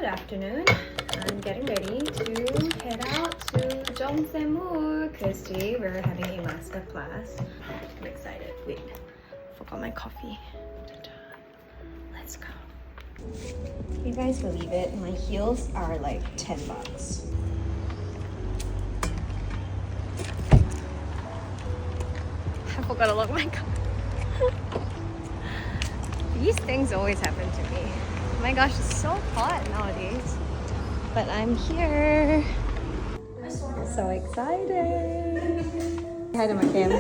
Good afternoon. I'm getting ready to head out to JSM because today we're having a master class. I'm excited. Wait, forgot my coffee. Let's go. You guys believe it? My heels are like 10 bucks. I forgot to lock my car. These things always happen to me. Oh my gosh, it's so hot nowadays. But I'm here. I'm so excited. Hi to my cam.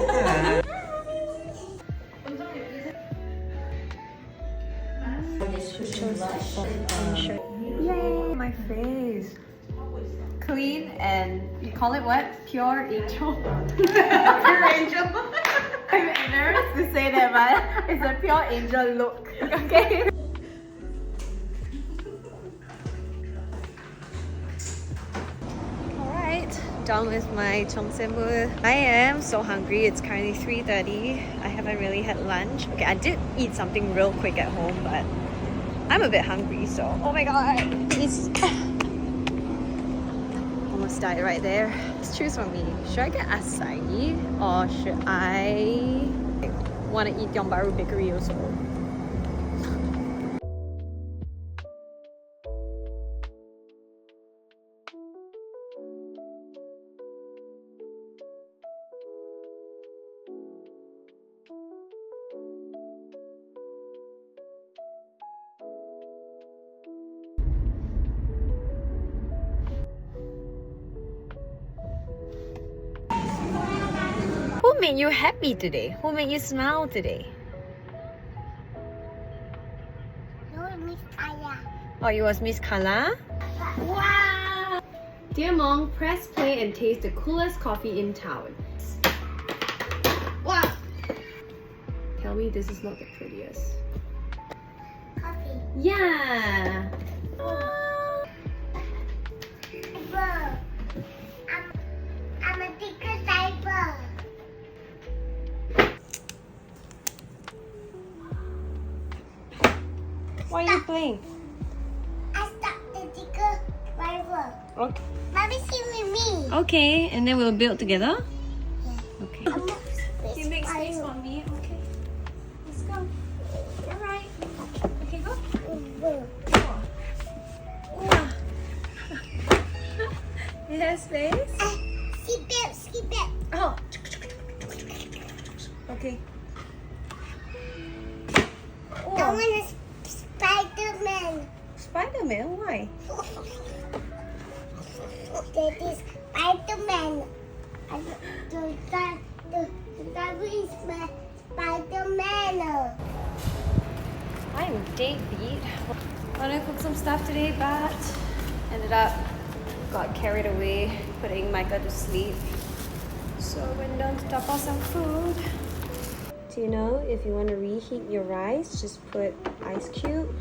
Yay! My face. Clean and you call it what? Pure angel. Pure angel. I'm embarrassed to say that, but it's a pure angel look. Okay. Alright, done with my JSM. I am so hungry. It's currently 3:30. I haven't really had lunch. Okay, I did eat something real quick at home, but I'm a bit hungry, so oh my god. Please. Almost died right there. Let's choose for me. Should I get acai or should I want to eat Tiong Bahru Bakery also? Who made you happy today? Who made you smile today? Miss Aya. Oh, it was Miss Kala? Wow! Dear Mom, press play and taste the coolest coffee in town. Wow! Tell me this is not the prettiest. Coffee. Yeah! Diaper. I'm a bigger diaper. Why are you playing? I stopped the bigger diaper. Okay. Mommy, see with me. Okay, and then we'll build together? Yeah. Okay. You make space for me. Okay. Let's go. Alright. Okay, go. You have space? Skip it. Oh. Okay. I want a Spider-Man. Spider-Man? Why? That is Spider-Man. The driver is my Spider-Man. I'm dead beat. Wanted to cook some stuff today, but ended up got carried away putting Micah to sleep. So went down to top off some food. Do you know if you want to reheat your rice, just put ice cube,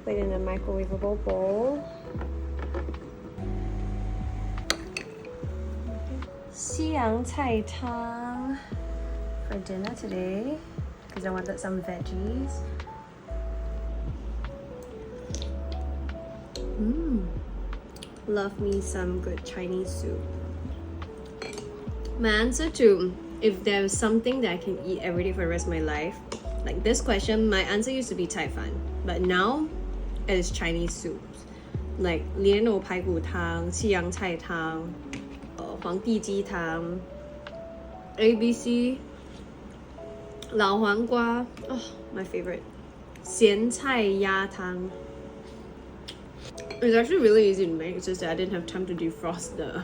put it in a microwavable bowl. Xiyang cai tang for dinner today because I wanted some veggies. Love me some good Chinese soup. My answer to if there's something that I can eat every day for the rest of my life, like this question, my answer used to be Cai Fan, but now it is Chinese soups. Like 莲藕排骨汤, 西洋菜汤, 皇帝鸡汤, ABC, 老黄瓜, oh my favorite, 咸菜鸭汤. It's actually really easy to make, it's just that I didn't have time to defrost the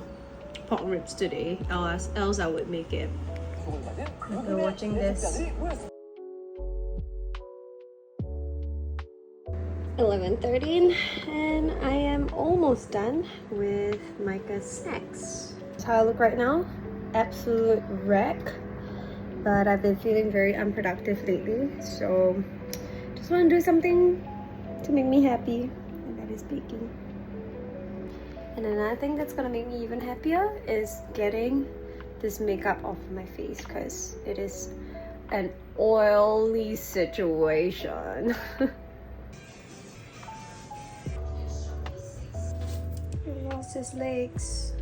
pork ribs today, else I would make it. We're watching this. 11:13 and I am almost done with Micah's snacks. That's how I look right now. Absolute wreck. But I've been feeling very unproductive lately, so just want to do something to make me happy, and that is baking. And another thing that's gonna make me even happier is getting this makeup off my face because it is an oily situation. He lost his legs.